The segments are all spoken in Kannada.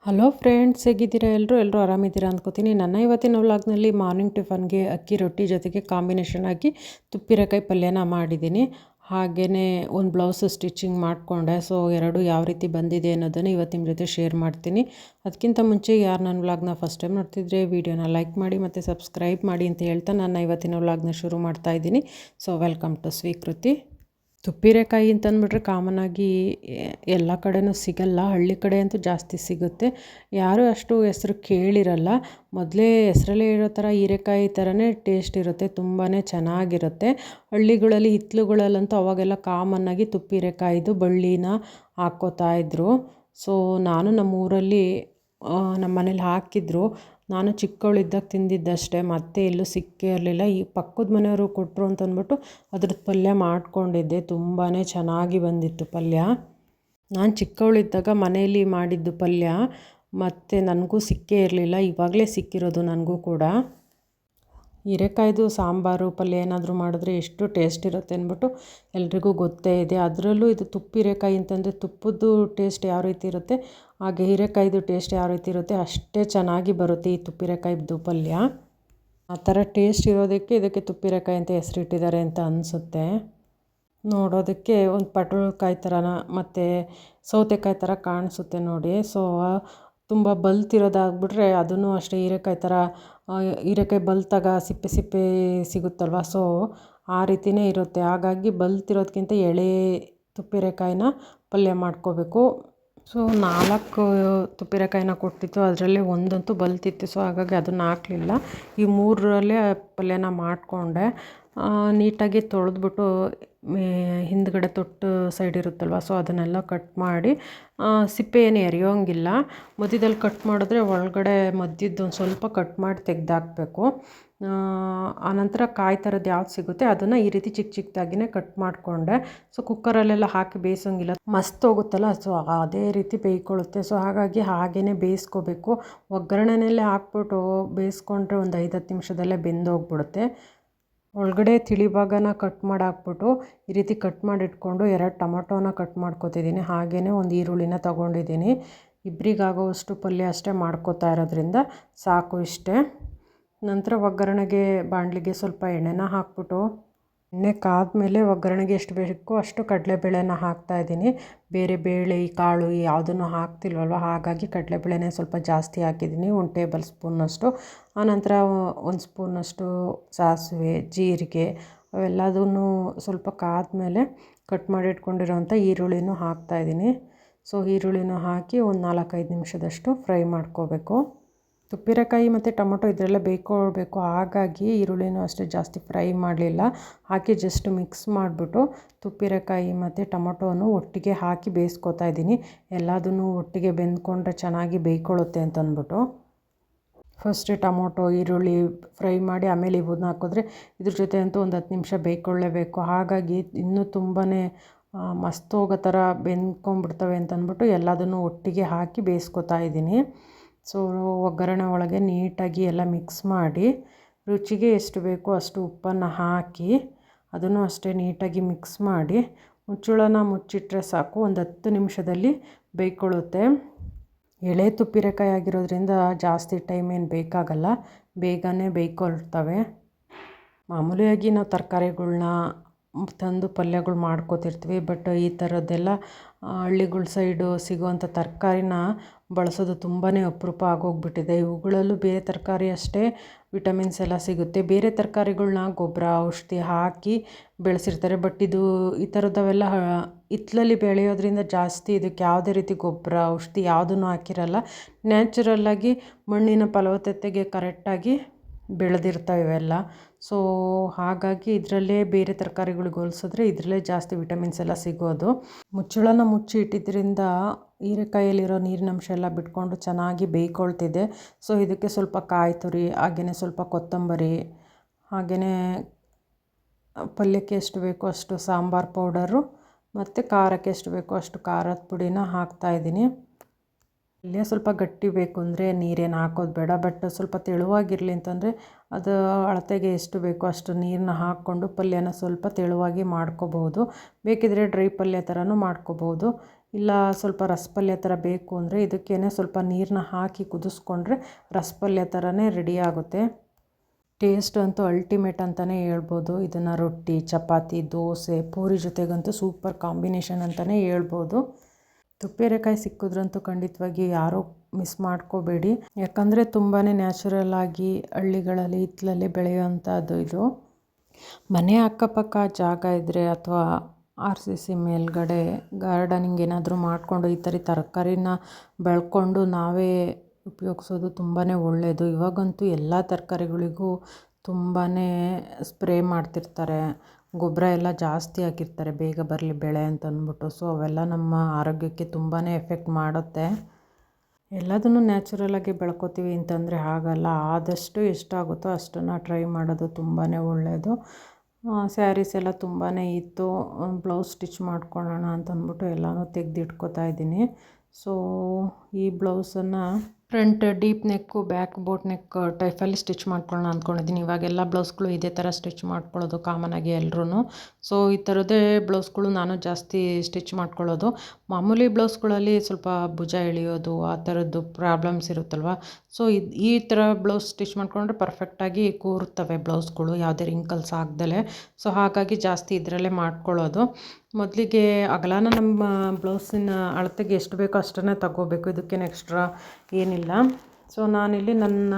ಹಲೋ ಫ್ರೆಂಡ್ಸ್, ಹೇಗಿದ್ದೀರಾ? ಎಲ್ಲರೂ ಆರಾಮಿದ್ದೀರಾ ಅಂದ್ಕೋತೀನಿ. ನನ್ನ ಇವತ್ತಿನ ವ್ಲಾಗ್ನಲ್ಲಿ ಮಾರ್ನಿಂಗ್ ಟಿಫನ್ಗೆ ಅಕ್ಕಿ ರೊಟ್ಟಿ ಜೊತೆಗೆ ಕಾಂಬಿನೇಷನ್ ಆಗಿ ತುಪ್ಪಿರಕಾಯಿ ಪಲ್ಯನ ಮಾಡಿದ್ದೀನಿ. ಹಾಗೆಯೇ ಒಂದು ಬ್ಲೌಸ್ ಸ್ಟಿಚಿಂಗ್ ಮಾಡಿಕೊಂಡೆ. ಸೊ ಎರಡು ಯಾವ ರೀತಿ ಬಂದಿದೆ ಅನ್ನೋದನ್ನು ಇವತ್ತು ನಿಮ್ಮ ಜೊತೆ ಶೇರ್ ಮಾಡ್ತೀನಿ. ಅದಕ್ಕಿಂತ ಮುಂಚೆ ಯಾರು ನನ್ನ ವ್ಲಾಗ್ನ ಫಸ್ಟ್ ಟೈಮ್ ನೋಡ್ತಿದ್ರೆ ವಿಡಿಯೋನ ಲೈಕ್ ಮಾಡಿ ಮತ್ತು ಸಬ್ಸ್ಕ್ರೈಬ್ ಮಾಡಿ ಅಂತ ಹೇಳ್ತಾ ನನ್ನ ಇವತ್ತಿನ ವ್ಲಾಗ್ನ ಶುರು ಮಾಡ್ತಾಯಿದ್ದೀನಿ. ಸೊ ವೆಲ್ಕಮ್ ಟು ಸ್ವೀಕೃತಿ. ತುಪ್ಪಿರೆಕಾಯಿ ಅಂತಂದ್ಬಿಟ್ರೆ ಕಾಮನ್ನಾಗಿ ಎಲ್ಲ ಕಡೆನೂ ಸಿಗಲ್ಲ. ಹಳ್ಳಿ ಕಡೆ ಅಂತೂ ಜಾಸ್ತಿ ಸಿಗುತ್ತೆ. ಯಾರೂ ಅಷ್ಟು ಹೆಸ್ರು ಕೇಳಿರಲ್ಲ. ಮೊದಲೇ ಹೆಸರಲ್ಲೇ ಇರೋ ಥರ ಹೀರೆಕಾಯಿ ಥರನೇ ಟೇಸ್ಟ್ ಇರುತ್ತೆ, ತುಂಬಾ ಚೆನ್ನಾಗಿರುತ್ತೆ. ಹಳ್ಳಿಗಳಲ್ಲಿ ಹಿತ್ತಲುಗಳಲ್ಲಂತೂ ಅವಾಗೆಲ್ಲ ಕಾಮನ್ನಾಗಿ ತುಪ್ಪಿರೆಕಾಯಿದು ಬಳ್ಳಿನ ಹಾಕ್ಕೋತಾ ಇದ್ದರು. ಸೊ ನಾನು ನಮ್ಮೂರಲ್ಲಿ ನಮ್ಮ ಮನೇಲಿ ಹಾಕಿದ್ರು. ನಾನು ಚಿಕ್ಕವಳಿದ್ದಾಗ ತಿಂದಿದ್ದಷ್ಟೇ, ಮತ್ತೆ ಎಲ್ಲೂ ಸಿಕ್ಕೇ ಇರಲಿಲ್ಲ. ಈ ಪಕ್ಕದ ಮನೆಯವರು ಕೊಟ್ಟರು ಅಂತಂದ್ಬಿಟ್ಟು ಅದ್ರದ್ದು ಪಲ್ಯ ಮಾಡ್ಕೊಂಡಿದ್ದೆ. ತುಂಬಾ ಚೆನ್ನಾಗಿ ಬಂದಿತ್ತು ಪಲ್ಯ. ನಾನು ಚಿಕ್ಕವಳಿದ್ದಾಗ ಮನೆಯಲ್ಲಿ ಮಾಡಿದ್ದು ಪಲ್ಯ ಮತ್ತು ನನಗೂ ಸಿಕ್ಕೇ ಇರಲಿಲ್ಲ. ಇವಾಗಲೇ ಸಿಕ್ಕಿರೋದು ನನಗೂ ಕೂಡ. ಹೀರೆಕಾಯ್ದು ಸಾಂಬಾರು ಪಲ್ಯ ಏನಾದರೂ ಮಾಡಿದ್ರೆ ಎಷ್ಟು ಟೇಸ್ಟ್ ಇರುತ್ತೆ ಅಂದ್ಬಿಟ್ಟು ಎಲ್ರಿಗೂ ಗೊತ್ತೇ ಇದೆ. ಅದರಲ್ಲೂ ಇದು ತುಪ್ಪಿರೆಕಾಯಿ ಅಂತಂದರೆ ತುಪ್ಪದ್ದು ಟೇಸ್ಟ್ ಯಾವ ರೀತಿ ಇರುತ್ತೆ, ಹಾಗೆ ಹೀರೆಕಾಯ್ದು ಟೇಸ್ಟ್ ಯಾವ ರೀತಿ ಇರುತ್ತೆ ಅಷ್ಟೇ ಚೆನ್ನಾಗಿ ಬರುತ್ತೆ ಈ ತುಪ್ಪಿರೆಕಾಯ್ದು ಪಲ್ಯ. ಆ ಥರ ಟೇಸ್ಟ್ ಇರೋದಕ್ಕೆ ಇದಕ್ಕೆ ತುಪ್ಪಿರೆಕಾಯಿ ಅಂತ ಹೆಸರಿಟ್ಟಿದ್ದಾರೆ ಅಂತ ಅನಿಸುತ್ತೆ. ನೋಡೋದಕ್ಕೆ ಒಂದು ಪಟೋಳ್ಕಾಯಿ ಥರನ ಮತ್ತು ಸೌತೆಕಾಯಿ ಥರ ಕಾಣಿಸುತ್ತೆ ನೋಡಿ. ಸೊ ತುಂಬ ಬಲ್ತಿರೋದಾಗ್ಬಿಟ್ರೆ ಅದನ್ನು ಅಷ್ಟೇ ಹೀರೆಕಾಯಿ ಥರ, ಹೀರೆಕಾಯಿ ಬಲ್ತಾಗ ಸಿಪ್ಪೆ ಸಿಪ್ಪೆ ಸಿಗುತ್ತಲ್ವ, ಸೊ ಆ ರೀತಿಯೇ ಇರುತ್ತೆ. ಹಾಗಾಗಿ ಬಲ್ತಿರೋದಕ್ಕಿಂತ ಎಳೆ ತುಪ್ಪಿರೆಕಾಯಿನ ಪಲ್ಯ ಮಾಡ್ಕೋಬೇಕು. ಸೊ 4 ತುಪ್ಪಿರೆಕಾಯಿನ ಕೊಟ್ಟಿತ್ತು, ಅದರಲ್ಲಿ ಒಂದಂತೂ ಬಲ್ತಿತ್ತು. ಸೊ ಹಾಗಾಗಿ ಅದನ್ನು ಹಾಕಲಿಲ್ಲ. ಈ 3ರಲ್ಲೇ ಪಲ್ಯನ ಮಾಡಿಕೊಂಡೆ. ನೀಟಾಗಿ ತೊಳೆದ್ಬಿಟ್ಟು ಹಿಂದ್ಗಡೆ ತೊಟ್ಟು ಸೈಡ್ ಇರುತ್ತಲ್ವ, ಸೊ ಅದನ್ನೆಲ್ಲ ಕಟ್ ಮಾಡಿ, ಸಿಪ್ಪೆ ಏನು ಎರಿಯೋಂಗಿಲ್ಲ. ಮಧ್ಯದಲ್ಲಿ ಕಟ್ ಮಾಡಿದ್ರೆ ಒಳಗಡೆ ಮಧ್ಯದ್ದು ಒಂದು ಸ್ವಲ್ಪ ಕಟ್ ಮಾಡಿ ತೆಗೆದಾಕಬೇಕು. ಆನಂತರ ಕಾಯಿ ಥರದ್ದು ಯಾವ್ದು ಸಿಗುತ್ತೆ ಅದನ್ನು ಈ ರೀತಿ ಚಿಕ್ಕ ಚಿಕ್ಕದಾಗಿಯೇ ಕಟ್ ಮಾಡಿಕೊಂಡೆ. ಸೊ ಕುಕ್ಕರಲ್ಲೆಲ್ಲ ಹಾಕಿ ಬೇಯಿಸೋಂಗಿಲ್ಲ, ಮಸ್ತ್ ಹೋಗುತ್ತಲ್ಲ, ಸೊ ಅದೇ ರೀತಿ ಬೇಯ್ಕೊಳ್ಳುತ್ತೆ. ಸೊ ಹಾಗಾಗಿ ಹಾಗೇ ಬೇಯಿಸ್ಕೋಬೇಕು. ಒಗ್ಗರಣೆಯಲ್ಲೇ ಹಾಕ್ಬಿಟ್ಟು ಬೇಯಿಸ್ಕೊಂಡ್ರೆ ಒಂದು 5-10 ನಿಮಿಷದಲ್ಲೇ ಬೆಂದೋಗ್ಬಿಡುತ್ತೆ. ಒಳಗಡೆ ತಿಳಿ ಭಾಗನ ಕಟ್ ಮಾಡಿ ಹಾಕ್ಬಿಟ್ಟು ಈ ರೀತಿ ಕಟ್ ಮಾಡಿ ಇಟ್ಕೊಂಡು 2 ಟೊಮೊಟೊನ ಕಟ್ ಮಾಡ್ಕೊತಿದ್ದೀನಿ. ಹಾಗೆಯೇ ಒಂದು ಈರುಳ್ಳಿನ ತೊಗೊಂಡಿದ್ದೀನಿ. ಇಬ್ಬರಿಗಾಗೋವಷ್ಟು ಪಲ್ಯ ಅಷ್ಟೇ ಮಾಡ್ಕೋತಾ ಇರೋದ್ರಿಂದ ಸಾಕು ಇಷ್ಟೇ. ನಂತರ ಒಗ್ಗರಣೆಗೆ ಬಾಣಲಿಗೆ ಸ್ವಲ್ಪ ಎಣ್ಣೆನ ಹಾಕ್ಬಿಟ್ಟು, ಎಣ್ಣೆ ಕಾದ್ಮೇಲೆ ಒಗ್ಗರಣೆಗೆ ಎಷ್ಟು ಬೇಕೋ ಅಷ್ಟು ಕಡಲೆಬೇಳೆನ ಹಾಕ್ತಾಯಿದ್ದೀನಿ. ಬೇರೆ ಬೇಳೆ ಕಾಳು ಯಾವುದನ್ನು ಹಾಕ್ತಿಲ್ವಲ್ವ, ಹಾಗಾಗಿ ಕಡಲೆಬೇಳೆನೇ ಸ್ವಲ್ಪ ಜಾಸ್ತಿ ಹಾಕಿದ್ದೀನಿ, 1 ಟೇಬಲ್ ಸ್ಪೂನಷ್ಟು. ಆನಂತರ 1 ಸ್ಪೂನಷ್ಟು ಸಾಸಿವೆ, ಜೀರಿಗೆ ಅವೆಲ್ಲದನ್ನು ಸ್ವಲ್ಪ ಕಾದ್ಮೇಲೆ ಕಟ್ ಮಾಡಿ ಇಟ್ಕೊಂಡಿರೋಂಥ ಈರುಳ್ಳಿನೂ ಹಾಕ್ತಾಯಿದ್ದೀನಿ. ಸೊ ಈರುಳ್ಳಿನೂ ಹಾಕಿ ಒಂದು 4-5 ನಿಮಿಷದಷ್ಟು ಫ್ರೈ ಮಾಡ್ಕೋಬೇಕು. ತುಪ್ಪಿರೆಕಾಯಿ ಮತ್ತು ಟೊಮೊಟೊ ಇದರೆಲ್ಲ ಬೇಯ್ಕೊಳ್ಬೇಕು, ಹಾಗಾಗಿ ಈರುಳ್ಳಿನೂ ಅಷ್ಟೇ ಜಾಸ್ತಿ ಫ್ರೈ ಮಾಡಲಿಲ್ಲ. ಹಾಕಿ ಜಸ್ಟ್ ಮಿಕ್ಸ್ ಮಾಡಿಬಿಟ್ಟು ತುಪ್ಪಿರೆಕಾಯಿ ಮತ್ತು ಟೊಮೊಟೊವನ್ನು ಒಟ್ಟಿಗೆ ಹಾಕಿ ಬೇಯಿಸ್ಕೊತಾ ಇದ್ದೀನಿ. ಎಲ್ಲದನ್ನು ಒಟ್ಟಿಗೆ ಬೆಂದ್ಕೊಂಡ್ರೆ ಚೆನ್ನಾಗಿ ಬೇಯ್ಕೊಳ್ಳುತ್ತೆ ಅಂತಂದ್ಬಿಟ್ಟು ಫಸ್ಟ್ ಟೊಮೊಟೊ ಈರುಳ್ಳಿ ಫ್ರೈ ಮಾಡಿ ಆಮೇಲೆ ಇವನ್ನ ಹಾಕಿದ್ರೆ ಇದ್ರ ಜೊತೆ ಅಂತೂ ಒಂದು 10 ನಿಮಿಷ ಬೇಯ್ಕೊಳ್ಳೇಬೇಕು. ಹಾಗಾಗಿ ಇನ್ನೂ ತುಂಬಾ ಮಸ್ತ್ ಹೋಗೋ ಥರ ಬೆಂದ್ಕೊಂಡ್ಬಿಡ್ತವೆ ಅಂತಂದ್ಬಿಟ್ಟು ಎಲ್ಲದನ್ನು ಒಟ್ಟಿಗೆ ಹಾಕಿ ಬೇಯಿಸ್ಕೊತಾ ಇದ್ದೀನಿ. ಸೊ ಒಗ್ಗರಣೆ ಒಳಗೆ ನೀಟಾಗಿ ಎಲ್ಲ ಮಿಕ್ಸ್ ಮಾಡಿ ರುಚಿಗೆ ಎಷ್ಟು ಬೇಕೋ ಅಷ್ಟು ಉಪ್ಪನ್ನು ಹಾಕಿ ಅದನ್ನು ಅಷ್ಟೇ ನೀಟಾಗಿ ಮಿಕ್ಸ್ ಮಾಡಿ ಮುಚ್ಚಳನ ಮುಚ್ಚಿಟ್ರೆ ಸಾಕು, ಒಂದು 10 ನಿಮಿಷದಲ್ಲಿ ಬೇಯ್ಕೊಳ್ಳುತ್ತೆ. ಎಳೆ ತುಪ್ಪಿರೆಕಾಯಿ ಆಗಿರೋದ್ರಿಂದ ಜಾಸ್ತಿ ಟೈಮ್ ಏನು ಬೇಕಾಗಲ್ಲ, ಬೇಗನೆ ಬೇಯ್ಕೊಳ್ತವೆ. ಮಾಮೂಲಿಯಾಗಿ ನಾವು ತರಕಾರಿಗಳ್ನ ತಂದು ಪಲ್ಯಗಳು ಮಾಡ್ಕೋತಿರ್ತೀವಿ, ಬಟ್ ಈ ಥರದ್ದೆಲ್ಲ ಹಳ್ಳಿಗಳ ಸೈಡು ಸಿಗೋವಂಥ ತರಕಾರಿನ ಬಳಸೋದು ತುಂಬಾ ಅಪರೂಪ ಆಗೋಗ್ಬಿಟ್ಟಿದೆ. ಇವುಗಳಲ್ಲೂ ಬೇರೆ ತರಕಾರಿ ಅಷ್ಟೇ ವಿಟಮಿನ್ಸ್ ಎಲ್ಲ ಸಿಗುತ್ತೆ. ಬೇರೆ ತರಕಾರಿಗಳ್ನ ಗೊಬ್ಬರ ಔಷಧಿ ಹಾಕಿ ಬೆಳೆಸಿರ್ತಾರೆ, ಬಟ್ ಇದು ಈ ಥರದವೆಲ್ಲ ಹಿತ್ತಲಲ್ಲಿ ಬೆಳೆಯೋದ್ರಿಂದ ಜಾಸ್ತಿ ಇದಕ್ಕೆ ಯಾವುದೇ ರೀತಿ ಗೊಬ್ಬರ ಔಷಧಿ ಯಾವುದನ್ನು ಹಾಕಿರಲ್ಲ. ನ್ಯಾಚುರಲ್ಲಾಗಿ ಮಣ್ಣಿನ ಫಲವತ್ತತೆಗೆ ಕರೆಕ್ಟಾಗಿ ಬೆಳೆದಿರ್ತವೆ ಇವೆಲ್ಲ. ಸೊ ಹಾಗಾಗಿ ಇದರಲ್ಲೇ ಬೇರೆ ತರಕಾರಿಗಳಿಗೆ ಹೋಲಿಸಿದ್ರೆ ಇದರಲ್ಲೇ ಜಾಸ್ತಿ ವಿಟಮಿನ್ಸ್ ಎಲ್ಲ ಸಿಗೋದು. ಮುಚ್ಚಳನ ಮುಚ್ಚಿ ಇಟ್ಟಿದ್ದರಿಂದ ಹೀರೆಕಾಯಲ್ಲಿರೋ ನೀರಿನಂಶ ಎಲ್ಲ ಬಿಟ್ಕೊಂಡು ಚೆನ್ನಾಗಿ ಬೇಯ್ಕೊಳ್ತಿದೆ. ಸೊ ಇದಕ್ಕೆ ಸ್ವಲ್ಪ ಕಾಯಿ ತುರಿ, ಹಾಗೆಯೇ ಸ್ವಲ್ಪ ಕೊತ್ತಂಬರಿ, ಹಾಗೆಯೇ ಪಲ್ಯಕ್ಕೆ ಎಷ್ಟು ಬೇಕೋ ಅಷ್ಟು ಸಾಂಬಾರು ಪೌಡರು ಮತ್ತು ಖಾರಕ್ಕೆ ಎಷ್ಟು ಬೇಕೋ ಅಷ್ಟು ಖಾರದ ಪುಡಿನ ಹಾಕ್ತಾಯಿದ್ದೀನಿ. ಪಲ್ಯ ಸ್ವಲ್ಪ ಗಟ್ಟಿ ಬೇಕು ಅಂದರೆ ನೀರೇನು ಹಾಕೋದು ಬೇಡ, ಬಟ್ ಸ್ವಲ್ಪ ತೆಳುವಾಗಿರಲಿ ಅಂತಂದರೆ ಅದು ಅಳತೆಗೆ ಎಷ್ಟು ಬೇಕೋ ಅಷ್ಟು ನೀರನ್ನ ಹಾಕ್ಕೊಂಡು ಪಲ್ಯನ ಸ್ವಲ್ಪ ತೆಳುವಾಗಿ ಮಾಡ್ಕೋಬಹುದು. ಬೇಕಿದ್ರೆ ಡ್ರೈ ಪಲ್ಯ ಥರನೂ ಮಾಡ್ಕೋಬೋದು. ಇಲ್ಲ ಸ್ವಲ್ಪ ರಸಪಲ್ಯ ಥರ ಬೇಕು ಅಂದರೆ ಇದಕ್ಕೇ ಸ್ವಲ್ಪ ನೀರನ್ನ ಹಾಕಿ ಕುದಿಸ್ಕೊಂಡ್ರೆ ರಸಪಲ್ಯ ಥರನೇ ರೆಡಿ ಆಗುತ್ತೆ. ಟೇಸ್ಟ್ ಅಂತೂ ಅಲ್ಟಿಮೇಟ್ ಅಂತಲೇ ಹೇಳ್ಬೋದು. ಇದನ್ನು ರೊಟ್ಟಿ, ಚಪಾತಿ, ದೋಸೆ, ಪೂರಿ ಜೊತೆಗಂತೂ ಸೂಪರ್ ಕಾಂಬಿನೇಷನ್ ಅಂತಲೇ ಹೇಳ್ಬೋದು. ತುಪ್ಪೇರೆಕಾಯಿ ಸಿಕ್ಕಿದ್ರಂತೂ ಖಂಡಿತವಾಗಿ ಯಾರೂ ಮಿಸ್ ಮಾಡ್ಕೋಬೇಡಿ. ಯಾಕಂದರೆ ತುಂಬಾ ನ್ಯಾಚುರಲ್ ಆಗಿ ಹಳ್ಳಿಗಳಲ್ಲಿ ಹಿತ್ತಲಲ್ಲಿ ಬೆಳೆಯುವಂಥದ್ದು ಇದು. ಮನೆ ಅಕ್ಕಪಕ್ಕ ಜಾಗ ಇದ್ದರೆ ಅಥವಾ RCC ಮೇಲ್ಗಡೆ ಗಾರ್ಡನಿಂಗ್ ಏನಾದರೂ ಮಾಡಿಕೊಂಡು ಈ ಥರ ತರಕಾರಿನ ಬೆಳ್ಕೊಂಡು ನಾವೇ ಉಪಯೋಗಿಸೋದು ತುಂಬಾ ಒಳ್ಳೆಯದು. ಇವಾಗಂತೂ ಎಲ್ಲ ತರಕಾರಿಗಳಿಗೂ ತುಂಬಾ ಸ್ಪ್ರೇ ಮಾಡ್ತಿರ್ತಾರೆ, ಗೊಬ್ಬರ ಎಲ್ಲ ಜಾಸ್ತಿ ಹಾಕಿರ್ತಾರೆ ಬೇಗ ಬರಲಿ ಬೆಳೆ ಅಂತ ಅಂದ್ಬಿಟ್ಟು. ಸೊ ಅವೆಲ್ಲ ನಮ್ಮ ಆರೋಗ್ಯಕ್ಕೆ ತುಂಬಾ ಎಫೆಕ್ಟ್ ಮಾಡುತ್ತೆ. ಎಲ್ಲದನ್ನು ನ್ಯಾಚುರಲಾಗಿ ಬೆಳ್ಕೊತೀವಿ ಅಂತಂದರೆ ಆಗಲ್ಲ. ಆದಷ್ಟು ಎಷ್ಟಾಗುತ್ತೋ ಅಷ್ಟನ್ನು ಟ್ರೈ ಮಾಡೋದು ತುಂಬಾ ಒಳ್ಳೆಯದು. ಸ್ಯಾರೀಸ್ ಎಲ್ಲ ತುಂಬಾ ಇತ್ತು, ಬ್ಲೌಸ್ ಸ್ಟಿಚ್ ಮಾಡ್ಕೊಳ್ಳೋಣ ಅಂತ ಅಂದ್ಬಿಟ್ಟು ಎಲ್ಲನೂ ತೆಗೆದಿಟ್ಕೋತಾ ಇದ್ದೀನಿ. ಸೊ ಈ ಬ್ಲೌಸನ್ನು ಫ್ರಂಟ್ ಡೀಪ್ ನೆಕ್ಕು, ಬ್ಯಾಕ್ ಬೋಟ್ ನೆಕ್ ಟೈಪಲ್ಲಿ ಸ್ಟಿಚ್ ಮಾಡ್ಕೊಳ್ಳೋಣ ಅಂದ್ಕೊಂಡಿದ್ದೀನಿ. ಇವಾಗೆಲ್ಲ ಬ್ಲೌಸ್ಗಳು ಇದೇ ಥರ ಸ್ಟಿಚ್ ಮಾಡ್ಕೊಳ್ಳೋದು ಕಾಮನಾಗಿ ಎಲ್ಲರೂ. ಸೊ ಈ ಥರದ್ದೇ ಬ್ಲೌಸ್ಗಳು ನಾನು ಜಾಸ್ತಿ ಸ್ಟಿಚ್ ಮಾಡ್ಕೊಳ್ಳೋದು. ಮಾಮೂಲಿ ಬ್ಲೌಸ್ಗಳಲ್ಲಿ ಸ್ವಲ್ಪ ಭುಜ ಎಳೆಯೋದು ಆ ಥರದ್ದು ಪ್ರಾಬ್ಲಮ್ಸ್ ಇರುತ್ತಲ್ವ. ಸೊ ಈ ಥರ ಬ್ಲೌಸ್ ಸ್ಟಿಚ್ ಮಾಡ್ಕೊಂಡ್ರೆ ಪರ್ಫೆಕ್ಟಾಗಿ ಕೂರುತ್ತವೆ ಬ್ಲೌಸ್ಗಳು, ಯಾವುದೇ ರಿಂಕಲ್ಸ್ ಆಗ್ದಲೇ. ಸೊ ಹಾಗಾಗಿ ಜಾಸ್ತಿ ಇದರಲ್ಲೇ ಮಾಡ್ಕೊಳ್ಳೋದು. ಮೊದಲಿಗೆ ಅಗಲನ ನಮ್ಮ ಬ್ಲೌಸಿನ ಅಳತೆಗೆ ಎಷ್ಟು ಬೇಕೋ ಅಷ್ಟನ್ನೇ ತಗೋಬೇಕು, ಇದಕ್ಕೇನು ಎಕ್ಸ್ಟ್ರಾ ಏನಿಲ್ಲ. ಸೊ ನಾನಿಲ್ಲಿ ನನ್ನ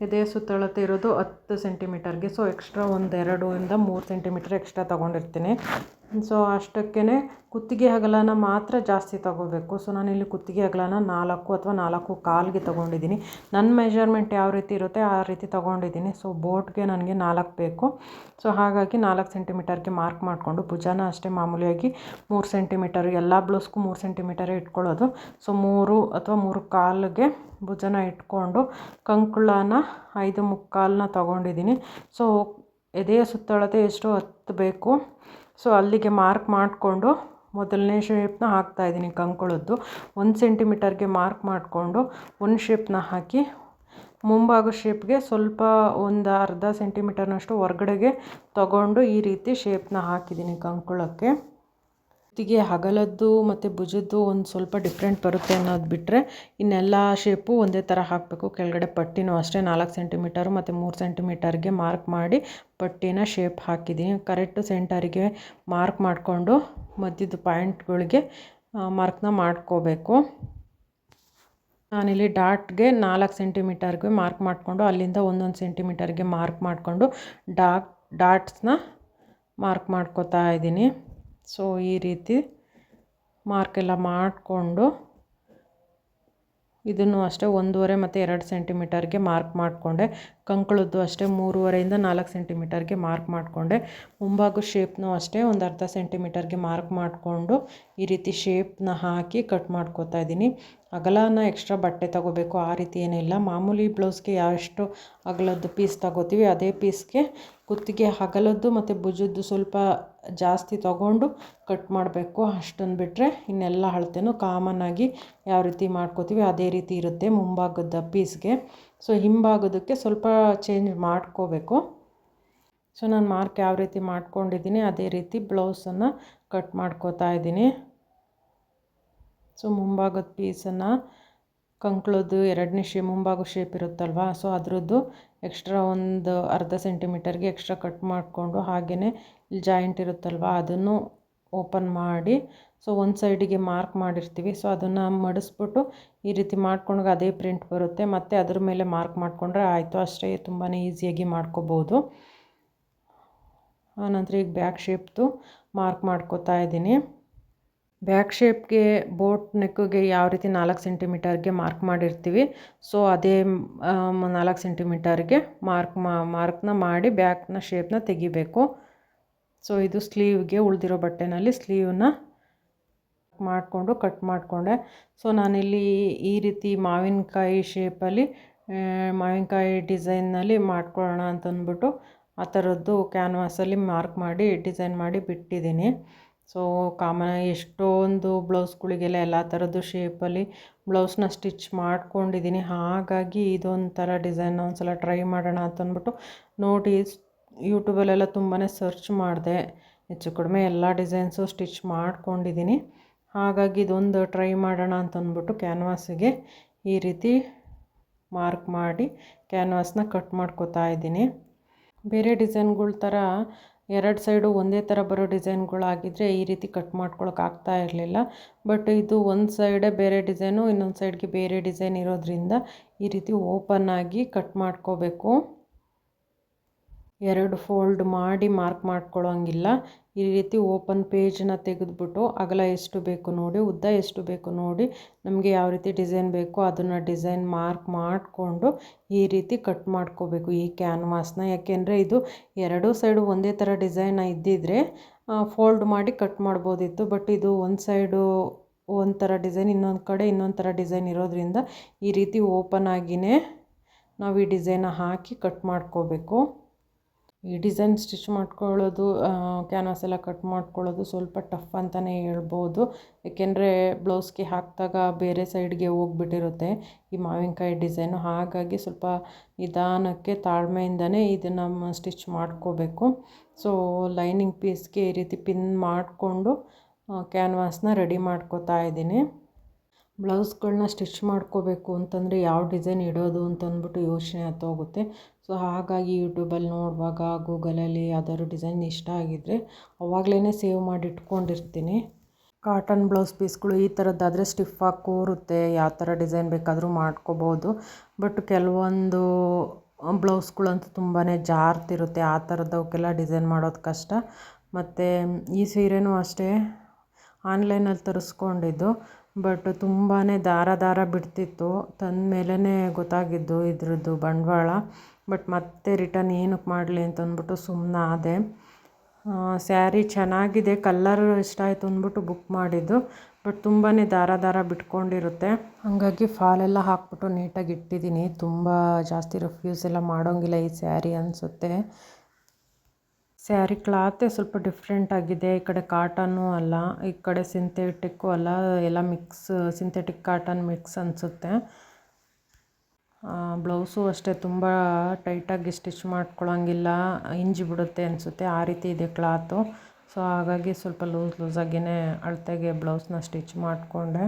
ಎದೆಯ ಸುತ್ತಳತೆ ಇರೋದು 10 ಸೆಂಟಿಮೀಟರ್ಗೆ. ಸೊ ಎಕ್ಸ್ಟ್ರಾ ಒಂದು 2-3 ಸೆಂಟಿಮೀಟರ್ ಎಕ್ಸ್ಟ್ರಾ ತೊಗೊಂಡಿರ್ತೀನಿ. ಸೊ ಅಷ್ಟಕ್ಕೇ ಕುತ್ತಿಗೆ ಅಗಲನ ಮಾತ್ರ ಜಾಸ್ತಿ ತೊಗೋಬೇಕು. ಸೊ ನಾನಿಲ್ಲಿ ಕುತ್ತಿಗೆ ಅಗಲನ 4 ಅಥವಾ 4.25ಗೆ ತೊಗೊಂಡಿದ್ದೀನಿ. ನನ್ನ ಮೆಜರ್ಮೆಂಟ್ ಯಾವ ರೀತಿ ಇರುತ್ತೆ ಆ ರೀತಿ ತೊಗೊಂಡಿದ್ದೀನಿ. ಸೊ ಬೋಟ್ಗೆ ನನಗೆ 4 ಬೇಕು. ಸೊ ಹಾಗಾಗಿ 4 ಸೆಂಟಿಮೀಟರ್ಗೆ ಮಾರ್ಕ್ ಮಾಡಿಕೊಂಡು ಭುಜನ ಅಷ್ಟೇ ಮಾಮೂಲಿಯಾಗಿ 3 ಸೆಂಟಿಮೀಟರ್, ಎಲ್ಲ ಬ್ಲೌಸ್ಗೂ 3 ಸೆಂಟಿಮೀಟರೇ ಇಟ್ಕೊಳ್ಳೋದು. ಸೊ 3 ಅಥವಾ 3.25ಗೆ ಭುಜನ ಇಟ್ಕೊಂಡು ಕಂಕುಳನ 5.25ನ ತೊಗೊಂಡಿದ್ದೀನಿ. ಸೊ ಎದೆಯ ಸುತ್ತಳತೆ ಎಷ್ಟು 10 ಬೇಕು. ಸೊ ಅಲ್ಲಿಗೆ ಮಾರ್ಕ್ ಮಾಡಿಕೊಂಡು ಮೊದಲನೇ ಶೇಪ್ನ ಹಾಕ್ತಾಯಿದ್ದೀನಿ. ಕಂಕುಳದ್ದು 1 ಸೆಂಟಿಮೀಟರ್ಗೆ ಮಾರ್ಕ್ ಮಾಡಿಕೊಂಡು ಒಂದು ಶೇಪ್ನ ಹಾಕಿ ಮುಂಭಾಗ ಶೇಪ್ಗೆ ಸ್ವಲ್ಪ ಒಂದು ಅರ್ಧ ಸೆಂಟಿಮೀಟರ್ನಷ್ಟು ಹೊರಗಡೆಗೆ ತಗೊಂಡು ಈ ರೀತಿ ಶೇಪ್ನ ಹಾಕಿದ್ದೀನಿ ಕಂಕುಳಕ್ಕೆ. ಕುತ್ತಿಗೆ ಅಗಲದ್ದು ಮತ್ತು ಭುಜದ್ದು ಒಂದು ಸ್ವಲ್ಪ ಡಿಫ್ರೆಂಟ್ ಬರುತ್ತೆ ಅನ್ನೋದು ಬಿಟ್ಟರೆ ಇನ್ನೆಲ್ಲ ಶೇಪು ಒಂದೇ ಥರ ಹಾಕಬೇಕು. ಕೆಳಗಡೆ ಪಟ್ಟಿನೂ ಅಷ್ಟೇ 4 ಸೆಂಟಿಮೀಟರು ಮತ್ತು 3 ಸೆಂಟಿಮೀಟರ್ಗೆ ಮಾರ್ಕ್ ಮಾಡಿ ಪಟ್ಟಿನ ಶೇಪ್ ಹಾಕಿದ್ದೀನಿ. ಕರೆಕ್ಟು ಸೆಂಟರಿಗೆ ಮಾರ್ಕ್ ಮಾಡಿಕೊಂಡು ಮಧ್ಯದ ಪಾಯಿಂಟ್ಗಳಿಗೆ ಮಾರ್ಕ್ನ ಮಾಡ್ಕೋಬೇಕು. ನಾನಿಲ್ಲಿ ಡಾಟ್ಗೆ 4 ಸೆಂಟಿಮೀಟರ್ಗೆ ಮಾರ್ಕ್ ಮಾಡಿಕೊಂಡು ಅಲ್ಲಿಂದ 1 ಸೆಂಟಿಮೀಟರ್ಗೆ ಮಾರ್ಕ್ ಮಾಡಿಕೊಂಡು ಡಾಟ್ಸ್ನ ಮಾರ್ಕ್ ಮಾಡ್ಕೋತಾ ಇದ್ದೀನಿ. ಸೊ ಈ ರೀತಿ ಮಾರ್ಕೆಲ್ಲ ಮಾಡಿಕೊಂಡು ಇದನ್ನು ಅಷ್ಟೇ 1.5 ಮತ್ತು 2 ಸೆಂಟಿಮೀಟರ್ಗೆ ಮಾರ್ಕ್ ಮಾಡಿಕೊಂಡೆ. ಕಂಕುಳದ್ದು ಅಷ್ಟೇ 3.5ರಿಂದ 4 ಸೆಂಟಿಮೀಟರ್ಗೆ ಮಾರ್ಕ್ ಮಾಡಿಕೊಂಡೆ. ಮುಂಭಾಗ ಶೇಪ್ನೂ ಅಷ್ಟೇ ಒಂದು ಅರ್ಧ ಸೆಂಟಿಮೀಟರ್ಗೆ ಮಾರ್ಕ್ ಮಾಡಿಕೊಂಡು ಈ ರೀತಿ ಶೇಪ್ನ ಹಾಕಿ ಕಟ್ ಮಾಡ್ಕೋತಾ ಇದ್ದೀನಿ. ಅಗಲನ ಎಕ್ಸ್ಟ್ರಾ ಬಟ್ಟೆ ತೊಗೋಬೇಕು ಆ ರೀತಿ ಏನಿಲ್ಲ. ಮಾಮೂಲಿ ಬ್ಲೌಸ್ಗೆ ಎಷ್ಟು ಅಗಲದ್ದು ಪೀಸ್ ತೊಗೋತೀವಿ ಅದೇ ಪೀಸ್ಗೆ ಕುತ್ತಿಗೆ ಅಗಲದ್ದು ಮತ್ತು ಭುಜದ್ದು ಸ್ವಲ್ಪ ಜಾಸ್ತಿ ತೊಗೊಂಡು ಕಟ್ ಮಾಡಬೇಕು. ಅಷ್ಟನ್ನು ಬಿಟ್ಟರೆ ಇನ್ನೆಲ್ಲ ಅಳತೆನೂ ಕಾಮನ್ನಾಗಿ ಯಾವ ರೀತಿ ಮಾಡ್ಕೋತೀವಿ ಅದೇ ರೀತಿ ಇರುತ್ತೆ ಮುಂಭಾಗದ ಪೀಸ್ಗೆ. ಸೊ ಹಿಂಭಾಗದಕ್ಕೆ ಸ್ವಲ್ಪ ಚೇಂಜ್ ಮಾಡ್ಕೋಬೇಕು. ಸೊ ನಾನು ಮಾರ್ಕ್ ಯಾವ ರೀತಿ ಮಾಡ್ಕೊಂಡಿದ್ದೀನಿ ಅದೇ ರೀತಿ ಬ್ಲೌಸನ್ನು ಕಟ್ ಮಾಡ್ಕೋತಾ ಇದ್ದೀನಿ. ಸೊ ಮುಂಭಾಗದ ಪೀಸನ್ನು ಕಂಕುಳದ್ದು 2ನೇ ಮುಂಭಾಗ ಶೇಪ್ ಇರುತ್ತಲ್ವ, ಸೊ ಅದರದ್ದು ಎಕ್ಸ್ಟ್ರಾ ಒಂದು ಅರ್ಧ ಸೆಂಟಿಮೀಟರ್ಗೆ ಎಕ್ಸ್ಟ್ರಾ ಕಟ್ ಮಾಡಿಕೊಂಡು ಹಾಗೆಯೇ ಇಲ್ಲಿ ಜಾಯಿಂಟ್ ಇರುತ್ತಲ್ವ ಅದನ್ನು ಓಪನ್ ಮಾಡಿ ಸೊ ಒಂದು ಸೈಡಿಗೆ ಮಾರ್ಕ್ ಮಾಡಿರ್ತೀವಿ. ಸೊ ಅದನ್ನು ಮಡಿಸ್ಬಿಟ್ಟು ಈ ರೀತಿ ಮಾಡ್ಕೊಂಡಾಗ ಅದೇ ಪ್ರಿಂಟ್ ಬರುತ್ತೆ. ಮತ್ತು ಅದ್ರ ಮೇಲೆ ಮಾರ್ಕ್ ಮಾಡಿಕೊಂಡ್ರೆ ಆಯಿತು ಅಷ್ಟೇ, ತುಂಬಾ ಈಸಿಯಾಗಿ ಮಾಡ್ಕೋಬೋದು. ಆನಂತರ ಈಗ ಬ್ಯಾಕ್ ಶೇಪ್ದು ಮಾರ್ಕ್ ಮಾಡ್ಕೋತಾ ಇದ್ದೀನಿ. ಬ್ಯಾಕ್ ಶೇಪ್ಗೆ ಬೋಟ್ ನೆಕ್ಕಿಗೆ ಯಾವ ರೀತಿ 4 ಸೆಂಟಿಮೀಟರ್ಗೆ ಮಾರ್ಕ್ ಮಾಡಿರ್ತೀವಿ ಸೊ ಅದೇ 4 ಸೆಂಟಿಮೀಟರ್ಗೆ ಮಾರ್ಕ್ನ ಮಾಡಿ ಬ್ಯಾಕ್ನ ಶೇಪ್ನ ತೆಗಿಬೇಕು. ಸೊ ಇದು ಸ್ಲೀವ್ಗೆ ಉಳಿದಿರೋ ಬಟ್ಟೆನಲ್ಲಿ ಸ್ಲೀವ್ನ ಮಾಡಿಕೊಂಡು ಕಟ್ ಮಾಡಿಕೊಂಡೆ. ಸೊ ನಾನಿಲ್ಲಿ ಈ ರೀತಿ ಮಾವಿನಕಾಯಿ ಶೇಪಲ್ಲಿ ಮಾವಿನಕಾಯಿ ಡಿಸೈನ್ನಲ್ಲಿ ಮಾಡ್ಕೊಳ್ಳೋಣ ಅಂತಂದ್ಬಿಟ್ಟು ಆ ಥರದ್ದು ಕ್ಯಾನ್ವಾಸಲ್ಲಿ ಮಾರ್ಕ್ ಮಾಡಿ ಡಿಸೈನ್ ಮಾಡಿ ಬಿಟ್ಟಿದ್ದೀನಿ. ಸೊ ಎಷ್ಟೊಂದು ಬ್ಲೌಸ್ಗಳಿಗೆಲ್ಲ ಎಲ್ಲ ಥರದ್ದು ಶೇಪಲ್ಲಿ ಬ್ಲೌಸ್ನ ಸ್ಟಿಚ್ ಮಾಡ್ಕೊಂಡಿದ್ದೀನಿ. ಹಾಗಾಗಿ ಇದೊಂಥರ ಡಿಸೈನ್ ಒಂದು ಸಲ ಟ್ರೈ ಮಾಡೋಣ ಅಂತಂದ್ಬಿಟ್ಟು ನೋಡಿ ಯೂಟ್ಯೂಬಲ್ಲೆಲ್ಲ ತುಂಬಾ ಸರ್ಚ್ ಮಾಡಿದೆ. ಹೆಚ್ಚು ಕಡಿಮೆ ಎಲ್ಲ ಡಿಸೈನ್ಸು ಸ್ಟಿಚ್ ಮಾಡ್ಕೊಂಡಿದ್ದೀನಿ. ಹಾಗಾಗಿ ಇದೊಂದು ಟ್ರೈ ಮಾಡೋಣ ಅಂತಂದ್ಬಿಟ್ಟು ಕ್ಯಾನ್ವಾಸಿಗೆ ಈ ರೀತಿ ಮಾರ್ಕ್ ಮಾಡಿ ಕ್ಯಾನ್ವಾಸ್ನ ಕಟ್ ಮಾಡ್ಕೋತಾ ಇದ್ದೀನಿ. ಬೇರೆ ಡಿಸೈನ್ಗಳ ಥರ ಎರಡು ಸೈಡು ಒಂದೇ ಥರ ಬರೋ ಡಿಸೈನ್ಗಳಾಗಿದ್ದರೆ ಈ ರೀತಿ ಕಟ್ ಮಾಡ್ಕೊಳಕ್ಕೆ ಆಗ್ತಾ ಇರಲಿಲ್ಲ. ಬಟ್ ಇದು ಒಂದು ಸೈಡೇ ಬೇರೆ ಡಿಸೈನು, ಇನ್ನೊಂದು ಸೈಡ್ಗೆ ಬೇರೆ ಡಿಸೈನ್ ಇರೋದ್ರಿಂದ ಈ ರೀತಿ ಓಪನ್ ಆಗಿ ಕಟ್ ಮಾಡ್ಕೋಬೇಕು. ಎರಡು ಫೋಲ್ಡ್ ಮಾಡಿ ಮಾರ್ಕ್ ಮಾಡ್ಕೊಳ್ಳೋಂಗಿಲ್ಲ. ಈ ರೀತಿ ಓಪನ್ ಪೇಜನ್ನ ತೆಗೆದುಬಿಟ್ಟು ಅಗಲ ಎಷ್ಟು ಬೇಕು ನೋಡಿ, ಉದ್ದ ಎಷ್ಟು ಬೇಕು ನೋಡಿ, ನಮಗೆ ಯಾವ ರೀತಿ ಡಿಸೈನ್ ಬೇಕೋ ಅದನ್ನು ಡಿಸೈನ್ ಮಾರ್ಕ್ ಮಾಡಿಕೊಂಡು ಈ ರೀತಿ ಕಟ್ ಮಾಡ್ಕೋಬೇಕು ಈ ಕ್ಯಾನ್ವಾಸ್ನ. ಯಾಕೆಂದರೆ ಇದು ಎರಡೂ ಸೈಡು ಒಂದೇ ಥರ ಡಿಸೈನ್ ಇದ್ದಿದ್ದರೆ ಫೋಲ್ಡ್ ಮಾಡಿ ಕಟ್ ಮಾಡ್ಬೋದಿತ್ತು. ಬಟ್ ಇದು ಒಂದು ಸೈಡು ಒಂಥರ ಡಿಸೈನ್, ಇನ್ನೊಂದು ಕಡೆ ಇನ್ನೊಂದು ಥರ ಡಿಸೈನ್ ಇರೋದ್ರಿಂದ ಈ ರೀತಿ ಓಪನ್ ಆಗಿಯೇ ನಾವು ಈ ಡಿಸೈನ ಹಾಕಿ ಕಟ್ ಮಾಡ್ಕೋಬೇಕು. ಈ ಡಿಸೈನ್ ಸ್ಟಿಚ್ ಮಾಡ್ಕೊಳ್ಳೋದು, ಕ್ಯಾನ್ವಾಸ್ ಎಲ್ಲ ಕಟ್ ಮಾಡ್ಕೊಳ್ಳೋದು ಸ್ವಲ್ಪ ಟಫ್ ಅಂತಲೇ ಹೇಳ್ಬೋದು. ಏಕೆಂದರೆ ಬ್ಲೌಸ್ಗೆ ಹಾಕಿದಾಗ ಬೇರೆ ಸೈಡ್ಗೆ ಹೋಗ್ಬಿಟ್ಟಿರುತ್ತೆ ಈ ಮಾವಿನಕಾಯಿ ಡಿಸೈನು. ಹಾಗಾಗಿ ಸ್ವಲ್ಪ ನಿಧಾನಕ್ಕೆ ತಾಳ್ಮೆಯಿಂದನೇ ಇದನ್ನು ಸ್ಟಿಚ್ ಮಾಡ್ಕೋಬೇಕು. ಸೊ ಲೈನಿಂಗ್ ಪೀಸ್ಗೆ ಈ ರೀತಿ ಪಿನ್ ಮಾಡಿಕೊಂಡು ಕ್ಯಾನ್ವಾಸ್ನ ರೆಡಿ ಮಾಡ್ಕೋತಾ ಇದ್ದೀನಿ. ಬ್ಲೌಸ್ಗಳನ್ನ ಸ್ಟಿಚ್ ಮಾಡ್ಕೋಬೇಕು ಅಂತಂದರೆ ಯಾವ ಡಿಸೈನ್ ಇಡೋದು ಅಂತಂದ್ಬಿಟ್ಟು ಯೋಚನೆ ಹೋಗುತ್ತೆ. ಸೊ ಹಾಗಾಗಿ ಯೂಟ್ಯೂಬಲ್ಲಿ ನೋಡುವಾಗ ಗೂಗಲಲ್ಲಿ ಯಾವ್ದಾದ್ರು ಡಿಸೈನ್ ಇಷ್ಟ ಆಗಿದ್ದರೆ ಅವಾಗಲೇ ಸೇವ್ ಮಾಡಿ ಇಟ್ಕೊಂಡಿರ್ತೀನಿ. ಕಾಟನ್ ಬ್ಲೌಸ್ ಪೀಸ್ಗಳು ಈ ಥರದ್ದಾದರೆ ಸ್ಟಿಫಾಗಿ ಕೂರುತ್ತೆ, ಯಾವ ಥರ ಡಿಸೈನ್ ಬೇಕಾದರೂ ಮಾಡ್ಕೋಬೋದು. ಬಟ್ ಕೆಲವೊಂದು ಬ್ಲೌಸ್ಗಳಂತೂ ತುಂಬಾ ಜಾರ್ತಿರುತ್ತೆ, ಆ ಥರದವಕ್ಕೆಲ್ಲ ಡಿಸೈನ್ ಮಾಡೋದು ಕಷ್ಟ. ಮತ್ತು ಈ ಸೀರೆನೂ ಅಷ್ಟೇ ಆನ್ಲೈನಲ್ಲಿ ತರಿಸ್ಕೊಂಡಿದ್ದು. ಬಟ್ ತುಂಬಾ ದಾರ ಬಿಡ್ತಿತ್ತು. ತಂದ ಮೇಲೇ ಗೊತ್ತಾಗಿದ್ದು ಇದ್ರದ್ದು ಬಂಡವಾಳ. ಬಟ್ ಮತ್ತೆ ರಿಟರ್ನ್ ಏನಕ್ಕೆ ಮಾಡಲಿ ಅಂತಂದ್ಬಿಟ್ಟು ಸುಮ್ಮನಾದೆ. ಸ್ಯಾರಿ ಚೆನ್ನಾಗಿದೆ, ಕಲ್ಲರ್ ಇಷ್ಟ ಆಯಿತು ಅಂದ್ಬಿಟ್ಟು ಬುಕ್ ಮಾಡಿದ್ದು. ಬಟ್ ತುಂಬಾ ದಾರ ಬಿಟ್ಕೊಂಡಿರುತ್ತೆ. ಹಾಗಾಗಿ ಫಾಲೆಲ್ಲ ಹಾಕ್ಬಿಟ್ಟು ನೀಟಾಗಿ ಇಟ್ಟಿದ್ದೀನಿ. ತುಂಬ ಜಾಸ್ತಿ ರಫ್ಯೂಸ್ ಎಲ್ಲ ಮಾಡೋಂಗಿಲ್ಲ ಈ ಸ್ಯಾರಿ ಅನಿಸುತ್ತೆ. ಸ್ಯಾರಿ ಕ್ಲಾತೇ ಸ್ವಲ್ಪ ಡಿಫ್ರೆಂಟ್ ಆಗಿದೆ. ಈ ಕಡೆ ಕಾಟನ್ನು ಅಲ್ಲ, ಈ ಕಡೆ ಸಿಂಥೆಟಿಕ್ಕು ಅಲ್ಲ, ಎಲ್ಲ ಮಿಕ್ಸ್, ಸಿಂಥೆಟಿಕ್ ಕಾಟನ್ ಮಿಕ್ಸ್ ಅನಿಸುತ್ತೆ. ಬ್ಲೌಸು ಅಷ್ಟೇ ತುಂಬ ಟೈಟಾಗಿ ಸ್ಟಿಚ್ ಮಾಡ್ಕೊಳ್ಳೋಂಗಿಲ್ಲ, ಹಿಂಜಿ ಬಿಡುತ್ತೆ ಅನಿಸುತ್ತೆ, ಆ ರೀತಿ ಇದೆ ಕ್ಲಾತು. ಸೊ ಹಾಗಾಗಿ ಸ್ವಲ್ಪ ಲೂಸಾಗಿಯೇ ಅಳತೆಗೆ ಬ್ಲೌಸ್ನ ಸ್ಟಿಚ್ ಮಾಡಿಕೊಂಡೆ.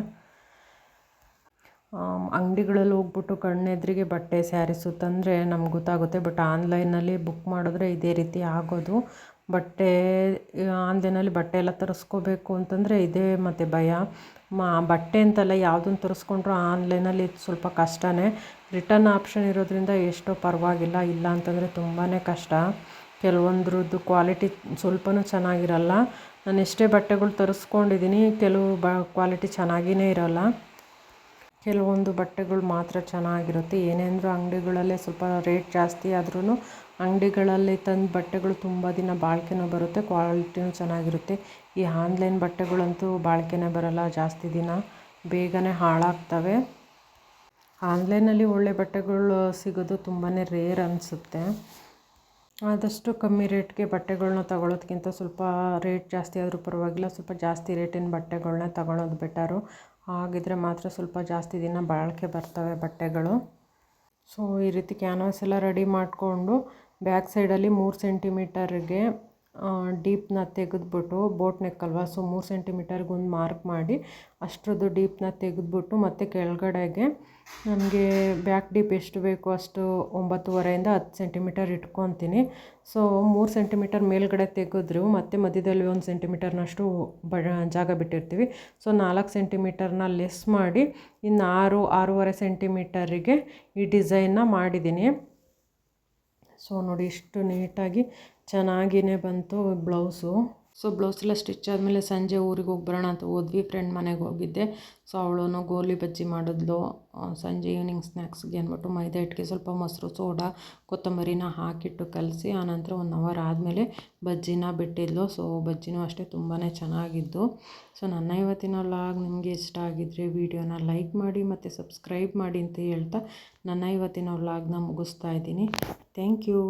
ಅಂಗಡಿಗಳಲ್ಲಿ ಹೋಗ್ಬಿಟ್ಟು ಕಣ್ಣೆದ್ರಿಗೆ ಬಟ್ಟೆ ಸ್ಯಾರೀಸು ತಂದರೆ ನಮ್ಗೆ ಗೊತ್ತಾಗುತ್ತೆ. ಬಟ್ ಆನ್ಲೈನಲ್ಲಿ ಬುಕ್ ಮಾಡಿದ್ರೆ ಇದೇ ರೀತಿ ಆಗೋದು. ಬಟ್ಟೆ ಆನ್ಲೈನಲ್ಲಿ ಬಟ್ಟೆ ಎಲ್ಲ ತರಿಸ್ಕೋಬೇಕು ಅಂತಂದರೆ ಇದೇ ಮತ್ತು ಭಯ. ಬಟ್ಟೆ ಅಂತಲ್ಲ, ಯಾವುದನ್ನು ತರಿಸ್ಕೊಂಡ್ರೂ ಆನ್ಲೈನಲ್ಲಿ ಸ್ವಲ್ಪ ಕಷ್ಟನೇ. ರಿಟರ್ನ್ ಆಪ್ಷನ್ ಇರೋದ್ರಿಂದ ಎಷ್ಟೋ ಪರವಾಗಿಲ್ಲ, ಇಲ್ಲ ಅಂತಂದರೆ ತುಂಬಾ ಕಷ್ಟ. ಕೆಲವೊಂದ್ರದ್ದು ಕ್ವಾಲಿಟಿ ಸ್ವಲ್ಪನೂ ಚೆನ್ನಾಗಿರಲ್ಲ. ನಾನು ಎಷ್ಟೇ ಬಟ್ಟೆಗಳು ತರಿಸ್ಕೊಂಡಿದ್ದೀನಿ, ಕೆಲವು ಕ್ವಾಲಿಟಿ ಚೆನ್ನಾಗಿಯೇ ಇರೋಲ್ಲ, ಕೆಲವೊಂದು ಬಟ್ಟೆಗಳು ಮಾತ್ರ ಚೆನ್ನಾಗಿರುತ್ತೆ. ಏನೇ ಅಂದರೂ ಅಂಗಡಿಗಳಲ್ಲೇ ಸ್ವಲ್ಪ ರೇಟ್ ಜಾಸ್ತಿ ಆದ್ರೂ ಅಂಗಡಿಗಳಲ್ಲಿ ತಂದ ಬಟ್ಟೆಗಳು ತುಂಬ ದಿನ ಬಾಳಿಕೆನೂ ಬರುತ್ತೆ, ಕ್ವಾಲಿಟಿನೂ ಚೆನ್ನಾಗಿರುತ್ತೆ. ಈ ಆನ್ಲೈನ್ ಬಟ್ಟೆಗಳಂತೂ ಬಾಳಿಕೆನೇ ಬರೋಲ್ಲ, ಜಾಸ್ತಿ ದಿನ ಬೇಗನೆ ಹಾಳಾಗ್ತವೆ. ಆನ್ಲೈನಲ್ಲಿ ಒಳ್ಳೆ ಬಟ್ಟೆಗಳು ಸಿಗೋದು ತುಂಬಾ ರೇರ್ ಅನಿಸುತ್ತೆ. ಆದಷ್ಟು ಕಮ್ಮಿ ರೇಟ್ಗೆ ಬಟ್ಟೆಗಳನ್ನ ತಗೊಳ್ಳೋದಕ್ಕಿಂತ ಸ್ವಲ್ಪ ರೇಟ್ ಜಾಸ್ತಿ ಆದರೂ ಪರವಾಗಿಲ್ಲ, ಸ್ವಲ್ಪ ಜಾಸ್ತಿ ರೇಟಿನ ಬಟ್ಟೆಗಳನ್ನ ತಗೊಳ್ಳೋದು ಬೆಟರು. ಹಾಗಿದ್ರೆ ಮಾತ್ರ ಸ್ವಲ್ಪ ಜಾಸ್ತಿ ದಿನ ಬಾಳಿಕೆ ಬರ್ತವೆ ಬಟ್ಟೆಗಳು. ಸೊ ಈ ರೀತಿ ಕ್ಯಾನ್ವಾಸ್ ಎಲ್ಲ ರೆಡಿ ಮಾಡಿಕೊಂಡು ಬ್ಯಾಕ್ ಸೈಡಲ್ಲಿ 3 ಸೆಂಟಿಮೀಟರ್ಗೆ ಡೀಪ್ನ ತೆಗೆದ್ಬಿಟ್ಟು, ಬೋಟ್ ನೆಕ್ ಅಲ್ವಾ, ಸೊ 3 ಸೆಂಟಿಮೀಟರ್ಗೆ ಒಂದು ಮಾರ್ಕ್ ಮಾಡಿ ಅಷ್ಟರದ್ದು ಡೀಪ್ನ ತೆಗೆದ್ಬಿಟ್ಟು ಮತ್ತು ಕೆಳಗಡೆಗೆ ನನಗೆ ಬ್ಯಾಕ್ ಡೀಪ್ ಎಷ್ಟು ಬೇಕು ಅಷ್ಟು 9.5ಯಿಂದ 10 ಸೆಂಟಿಮೀಟರ್ ಇಟ್ಕೊತೀನಿ. ಸೊ 3 ಸೆಂಟಿಮೀಟರ್ ಮೇಲ್ಗಡೆ ತೆಗೆದ್ರು ಮತ್ತು ಮಧ್ಯದಲ್ಲಿ 1 ಸೆಂಟಿಮೀಟರ್ನಷ್ಟು ಜಾಗ ಬಿಟ್ಟಿರ್ತೀವಿ. ಸೊ 4 ಸೆಂಟಿಮೀಟರ್ನ ಲೆಸ್ ಮಾಡಿ ಇನ್ನು 6.5 ಸೆಂಟಿಮೀಟರಿಗೆ ಈ ಡಿಸೈನ್ನ ಮಾಡಿದ್ದೀನಿ. ಸೊ ನೋಡಿ ಇಷ್ಟು ನೀಟಾಗಿ ಚೆನ್ನಾಗಿಯೇ ಬಂತು ಬ್ಲೌಸು. ಸೊ ಬ್ಲೌಸೆಲ್ಲ ಸ್ಟಿಚ್ ಆದಮೇಲೆ ಸಂಜೆ ಊರಿಗೆ ಹೋಗಿ ಬರೋಣ ಅಂತ ಹೋದ್ವಿ, ಫ್ರೆಂಡ್ ಮನೆಗೆ ಹೋಗಿದ್ದೆ. ಸೊ ಅವಳು ಗೋಲಿ ಬಜ್ಜಿ ಮಾಡಿದ್ಲು ಸಂಜೆ ಈವ್ನಿಂಗ್ ಸ್ನ್ಯಾಕ್ಸ್ಗೆ ಅಂದ್ಬಿಟ್ಟು. ಮೈದಾ ಹಿಟ್ಟಿಗೆ ಸ್ವಲ್ಪ ಮೊಸರು, ಸೋಡಾ, ಕೊತ್ತಂಬರಿನ ಹಾಕಿಟ್ಟು ಕಲಸಿ ಆನಂತರ 1 ಅವರ್ ಆದಮೇಲೆ ಬಜ್ಜಿನ ಬಿಟ್ಟಿದ್ಲು. ಸೊ ಬಜ್ಜಿನೂ ಅಷ್ಟೇ ತುಂಬಾ ಚೆನ್ನಾಗಿದ್ದು. ಸೊ ನನ್ನ ಇವತ್ತಿನ ವ್ಲಾಗ್ ನಿಮಗೆ ಇಷ್ಟ ಆಗಿದ್ದರೆ ವಿಡಿಯೋನ ಲೈಕ್ ಮಾಡಿ ಮತ್ತು ಸಬ್ಸ್ಕ್ರೈಬ್ ಮಾಡಿ ಅಂತ ಹೇಳ್ತಾ ನನ್ನ ಇವತ್ತಿನ ವ್ಲಾಗ್ನ ಮುಗಿಸ್ತಾ ಇದ್ದೀನಿ. Thank you.